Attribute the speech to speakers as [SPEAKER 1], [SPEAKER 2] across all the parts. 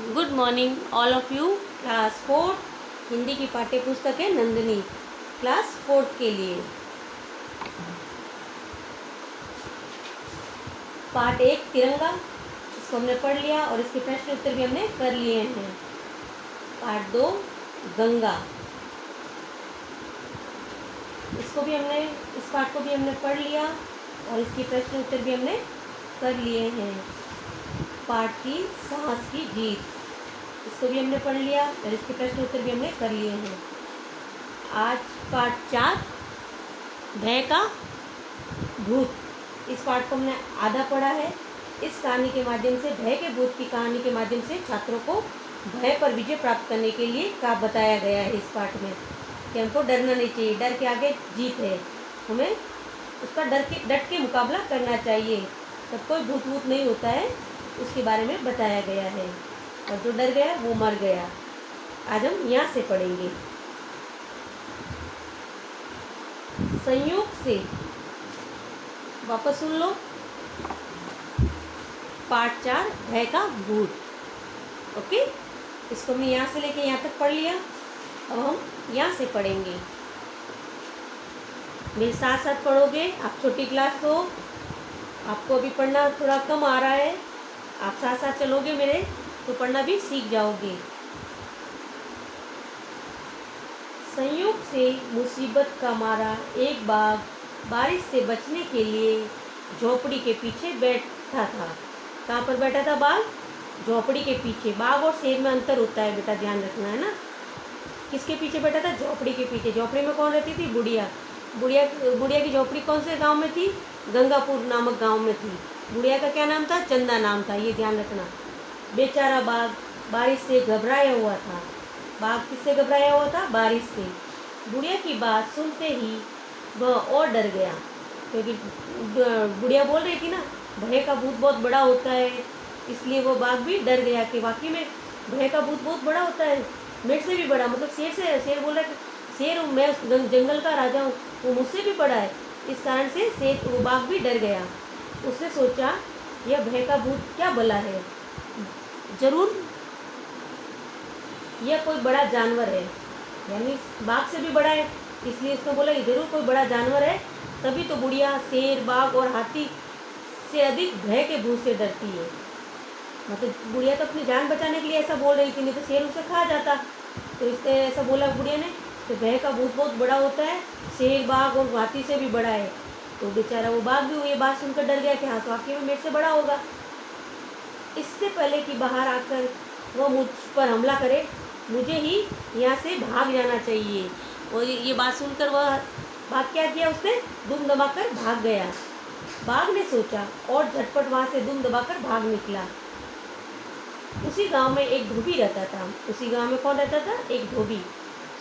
[SPEAKER 1] Good morning all of you. Class 4 Hindi की पाठ्य पुस्तक है नंदिनी, क्लास 4 के लिए। पार्ट 1 तिरंगा, इसको हमने पढ़ लिया और इसके प्रश्न उत्तर भी हमने कर लिए हैं। पार्ट 2 गंगा, इसको भी हमने इस पाठ को भी हमने पढ़ लिया और इसके प्रश्न उत्तर भी हमने कर लिए हैं। पार्ट 3 साहस की जीत, इसको भी हमने पढ़ लिया और इसके प्रश्न उत्तर भी हमने कर लिए हैं। आज पार्ट 4 भय का भूत, इस पाठ को हमने आधा पढ़ा है। इस कहानी के माध्यम से, भय के भूत की कहानी के माध्यम से छात्रों को भय पर विजय प्राप्त करने के लिए क्या बताया गया है इस पाठ में, कि हमको डरना नहीं चाहिए, डर के आगे जीत है, हमें उसका डट के मुकाबला करना चाहिए, तब कोई भूत वूत नहीं होता है, उसके बारे में बताया गया है। और जो डर गया वो मर गया। आज हम यहाँ से पढ़ेंगे। संयोग से, वापस सुन लो, पार्ट 4 भय का भूत। ओके, इसको हमने यहाँ से लेके यहाँ तक पढ़ लिया। अब हम यहाँ से पढ़ेंगे, मेरे साथ साथ पढ़ोगे। आप छोटी क्लास हो, आपको अभी पढ़ना थोड़ा कम आ रहा है, आप साथ साथ चलोगे मेरे तो पढ़ना भी सीख जाओगे। संयोग से मुसीबत का मारा एक बाघ बारिश से बचने के लिए झोपड़ी के पीछे बैठा था। कहाँ पर बैठा था बाघ? झोपड़ी के पीछे। बाघ और शेर में अंतर होता है बेटा, ध्यान रखना है ना। किसके पीछे बैठा था? झोपड़ी के पीछे। झोपड़ी में कौन रहती थी? बुढ़िया। बुढ़िया की झोपड़ी कौन से गांव में थी? गंगापुर नामक गांव में थी। बुढ़िया का क्या नाम था? चंदा नाम था, ये ध्यान रखना। बेचारा बाघ बारिश से घबराया हुआ था। बाघ किससे घबराया हुआ था? बारिश से। बुढ़िया की बात सुनते ही वह और डर गया, क्योंकि बुढ़िया बोल रही थी ना, भय का भूत बहुत बड़ा होता है, इसलिए वो बाघ भी डर गया कि वाकई में भय का भूत बहुत बड़ा होता है, मेरे से भी बड़ा, मतलब शेर बोल रहा है, शेर मैं उस जंगल का राजा हूँ, वो मुझसे भी बड़ा है। इस कारण से वो बाघ भी डर गया। उसने सोचा, यह भय का भूत क्या भला है, जरूर यह कोई बड़ा जानवर है, यानी बाघ से भी बड़ा है, इसलिए उसने बोला ये जरूर कोई बड़ा जानवर है। तभी तो बुढ़िया शेर, बाघ और हाथी से अधिक भय के भूत से डरती है। मतलब बुढ़िया तो अपनी जान बचाने के लिए ऐसा बोल रही थी, नहीं तो शेर उसे खा जाता। तो इसने ऐसा बोला बुढ़िया ने, तो भय का भूत बहुत बड़ा होता है, शेर, बाघ और हाथी से भी बड़ा है। तो बेचारा वो बाघ भी ये बात सुनकर डर गया कि हाँ, वाकई में मेरे से बड़ा होगा। इससे पहले कि बाहर आकर वह मुझ पर हमला करे, मुझे ही यहाँ से भाग जाना चाहिए। और ये बात सुनकर वह बाघ क्या किया, उसने दुम दबाकर भाग गया। बाघ ने सोचा और झटपट वहाँ से दुम दबाकर भाग निकला। उसी गांव में एक धोबी रहता था। उसी गांव में कौन रहता था? एक धोबी।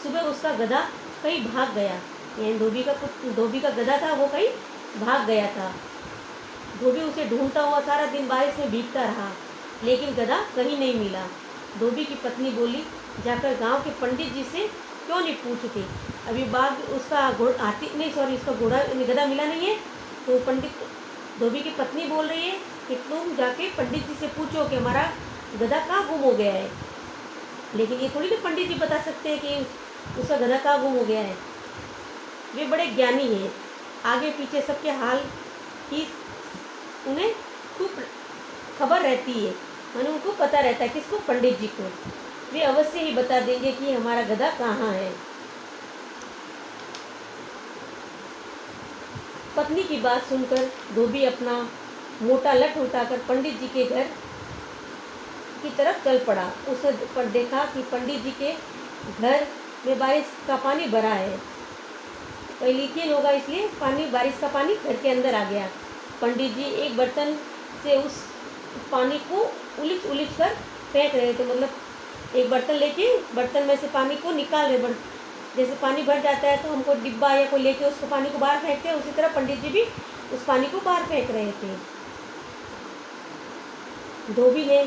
[SPEAKER 1] सुबह उसका गधा कहीं भाग गया, यानी धोबी का गधा था, वो कहीं भाग गया था। धोबी उसे ढूंढता हुआ सारा दिन बारिश में भीगता रहा, लेकिन गधा कहीं नहीं मिला। धोबी की पत्नी बोली, जाकर गांव के पंडित जी से क्यों नहीं पूछते, अभी बाघ उसका गधा मिला नहीं है। तो धोबी की पत्नी बोल रही है कि तुम जाके पंडित जी से पूछो कि हमारा गधा कहाँ गुम हो गया है। लेकिन ये थोड़ी ना पंडित जी बता सकते हैं कि उसका गधा कहाँ गुम हो गया है। वे बड़े ज्ञानी हैं, आगे पीछे सबके हाल की उन्हें खूब खबर रहती है, मानो उनको पता रहता है। किसको? पंडित जी को। वे अवश्य ही बता देंगे कि हमारा गधा कहाँ है। पत्नी की बात सुनकर धोबी अपना मोटा लठ उठाकर पंडित जी के घर की तरफ चल पड़ा। उसने पर देखा कि पंडित जी के घर में बारिश का पानी भरा है। कोई लीकेज होगा, इसलिए बारिश का पानी घर के अंदर आ गया। पंडित जी एक बर्तन से उस पानी को उलिच कर फेंक रहे थे, मतलब एक बर्तन लेके बर्तन में से पानी को निकाल रहे। जैसे पानी भर जाता है तो हमको डिब्बा या कोई लेके उसको पानी को बाहर फेंकते हैं, उसी तरह पंडित जी भी उस पानी को बाहर फेंक रहे थे। धोबी ने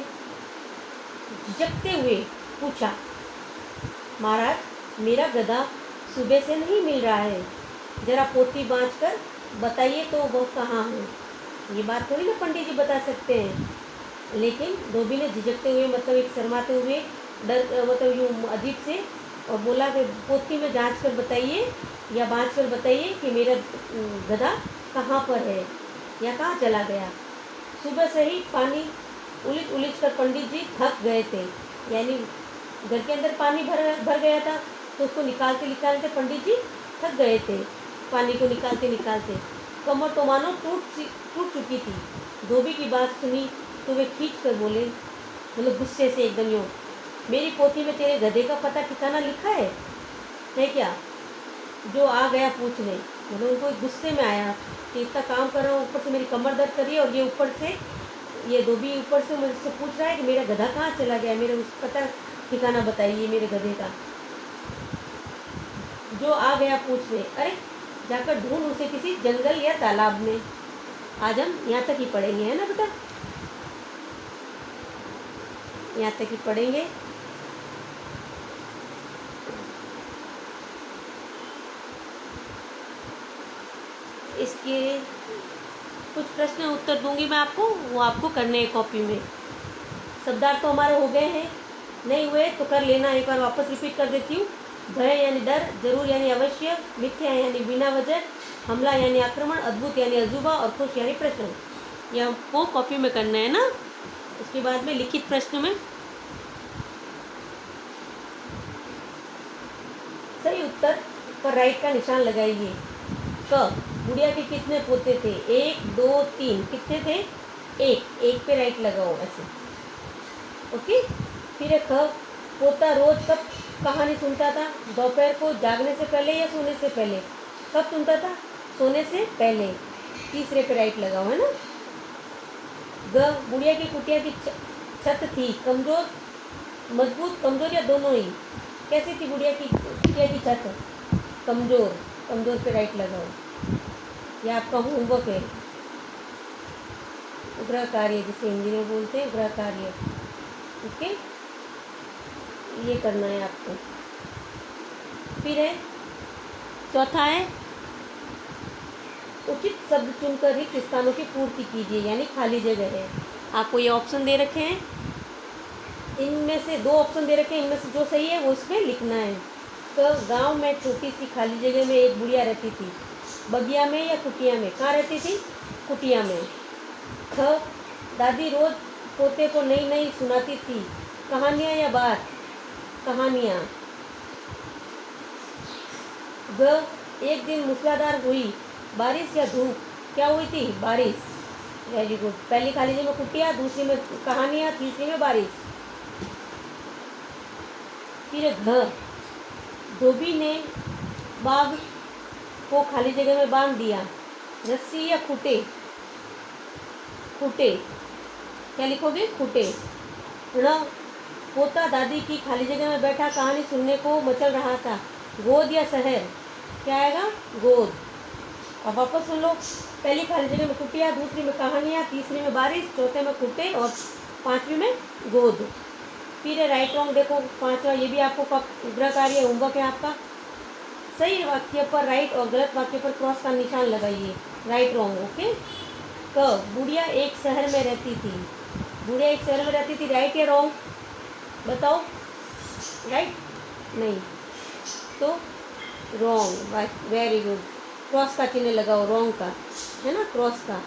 [SPEAKER 1] झिझकते हुए पूछा, महाराज मेरा गधा सुबह से नहीं मिल रहा है, जरा पोथी बाँच कर बताइए तो वो कहाँ है। ये बात थोड़ी ना पंडित जी बता सकते हैं। लेकिन धोबी ने झिझकते हुए, मतलब एक शर्माते हुए, डर मतलब यूँ अजीब से, और बोला कि पोथी में जांच कर बताइए या बाँच कर बताइए कि मेरा गधा कहाँ पर है या कहाँ चला गया। सुबह से ही पानी उलिच उलिच कर पंडित जी थक गए थे, यानी घर के अंदर पानी भर गया था, तो उसको निकालते निकालते पंडित जी थक गए थे, पानी को निकालते निकालते। कमर तो मानो टूट चुकी थी। धोबी की बात सुनी तो वे खींच कर बोले, मतलब गुस्से से एकदम यूँ, मेरी पोथी में तेरे गधे का पता ठिकाना लिखा है क्या, जो आ गया पूछने। मतलब उनको गुस्से में आया कि इतना काम कर रहा हूँ, ऊपर से मेरी कमर दर्द कर रही है, और ये ऊपर से, ये धोबी ऊपर से मुझसे पूछ रहा है कि मेरा गधा कहाँ चला गया, मेरे उस पता ठिकाना बताइए मेरे गधे का, जो आ गया पूछने। अरे जाकर ढूंढ उसे किसी जंगल या तालाब में। आज हम यहाँ तक ही पढ़ेंगे, है ना बेटा, यहाँ तक ही पढ़ेंगे। इसके कुछ प्रश्न उत्तर दूंगी मैं आपको, वो आपको करने हैं कॉपी में। शब्दार्थ तो हमारे हो गए हैं, नहीं हुए तो कर लेना, एक बार वापस रिपीट कर देती हूँ। भय यानी डर, जरूर यानी अवश्य, मिथ्या यानी बिना वजह, हमला यानी आक्रमण, अद्भुत यानी अजूबा, और खुश यानी प्रश्न। ये हमको कॉपी में करना है ना। उसके बाद में लिखित प्रश्न में सही उत्तर पर राइट का निशान लगाइए। क, गुड़िया के कितने पोते थे? 1 2 3। कितने थे? एक पे राइट लगाओ ऐसे, ओके। फिर है ख, पोता रोज कब कहानी सुनता था? दोपहर को, जागने से पहले या सोने से पहले? कब सुनता था? सोने से पहले। तीसरे पे राइट लगाओ, है ना। ग, गुड़िया की कुटिया की छत थी कमजोर, मजबूत, कमजोर या दोनों ही? कैसी थी गुड़िया की कुटिया की छत? कमजोर। कमजोर पे राइट लगाओ। यह आपका होमवर्क है, गृह कार्य जिसे हिंदी में बोलते हैं, गृह कार्य, ओके। ये करना है आपको। फिर है चौथा है उचित शब्द चुनकर रिक्त स्थानों की पूर्ति कीजिए, यानी खाली जगह है। आपको ये ऑप्शन दे रखे हैं, इनमें से 2 ऑप्शन दे रखे हैं, इनमें से जो सही है वो इसमें लिखना है। तो गांव में छोटी सी खाली जगह में एक बुढ़िया रहती थी, बगिया में या कुटिया में? कहाँ रहती थी? कुटिया में। ख, दादी रोज पोते को नई नई सुनाती थी, कहानियाँ या बात? कहानियाँ। ग, एक दिन मूसलाधार हुई बारिश या धूप? क्या हुई थी? बारिश। Very good. पहली खाली जगह में कुटिया, दूसरी में कहानियाँ, तीसरी में बारिश। फिर घ, धोबी ने बाघ को खाली जगह में बांध दिया, रस्सी या खूंटे? खूंटे। क्या लिखोगे? खूंटे। ण, पोता दादी की खाली जगह में बैठा कहानी सुनने को मचल रहा था, गोद या शहर? क्या आएगा? गोद। अब वापस सुन लो, पहली खाली जगह में कुटिया, दूसरी में कहानियाँ, तीसरी में बारिश, चौथे में खूंटे और पांचवी में गोद। फिर है राइट रॉन्ग, देखो पांचवा, ये भी आपको गृह कार्य होमवर्क है आपका। सही वाक्य पर राइट और गलत वाक्य पर क्रॉस का निशान लगाइए, राइट रॉन्ग, ओके। क, बुढ़िया एक शहर में रहती थी, बुढ़िया एक शहर में रहती थी, राइट या रॉन्ग? बताओ। राइट? नहीं तो रॉन्ग। Very good. क्रॉस का चिन्ह लगाओ, रॉन्ग का, है ना, क्रॉस का।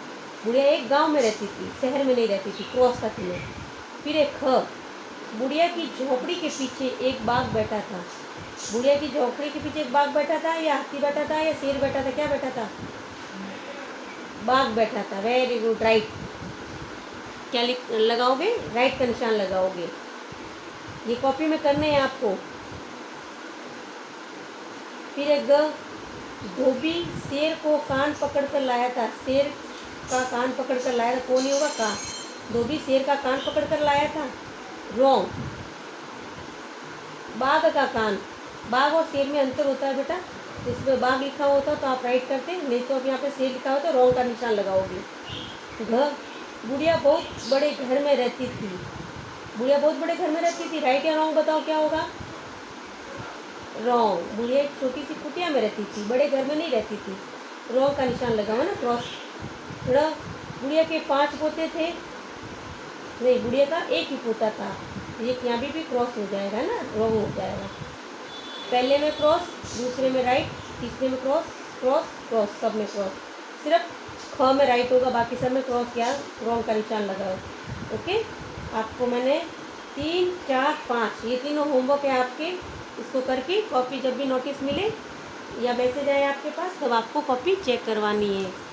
[SPEAKER 1] बुढ़िया एक गांव में रहती थी, शहर में नहीं रहती थी, क्रॉस का चिन्ह। फिर एक ख, बुढ़िया की झोपड़ी के पीछे एक बाघ बैठा था, बुढ़िया की झोपड़ी के पीछे एक बाघ बैठा था या हाथी बैठा था या शेर बैठा था? क्या बैठा था? बाघ बैठा था। Very good, right. क्या लगाओगे? राइट का निशान लगाओगे। ये कॉपी में करने हैं आपको। फिर एक ग, धोबी शेर को कान पकड़ कर लाया था, शेर का कान पकड़ कर लाया था, कौन ही होगा? का। धोबी शेर का कान पकड़ कर लाया था, रॉन्ग। बाघ का कान, बाघ और शेर में अंतर होता है बेटा, इसमें बाघ लिखा होता तो आप राइट करते, नहीं तो अब यहाँ पे शेर लिखा होता, रॉन्ग का निशान लगाओगे। घ, बुढ़िया बहुत बड़े घर में रहती थी, बुढ़िया बहुत बड़े घर में रहती थी, राइट या रॉन्ग बताओ क्या होगा? रॉन्ग। बुढ़िया एक छोटी सी कुटिया में रहती थी, बड़े घर में नहीं रहती थी, रॉन्ग का निशान लगाओ ना, क्रॉस। ड़, बुढ़िया के 5 पोते थे, नहीं, गुड़िया का एक ही पोता था। ये यहाँ भी क्रॉस हो जाएगा ना, रॉन्ग हो जाएगा। पहले में क्रॉस, दूसरे में राइट, तीसरे में क्रॉस क्रॉस क्रॉस, सब में क्रॉस। सिर्फ ख में राइट होगा, बाकी सब में क्रॉस या रॉन्ग का निशान लगा हो। ओके, आपको मैंने 3, 4, 5 ये तीनों होमवर्क है आपके। इसको करके कॉपी जब भी नोटिस मिले या मैसेज आए आपके पास, तब आपको कॉपी चेक करवानी है।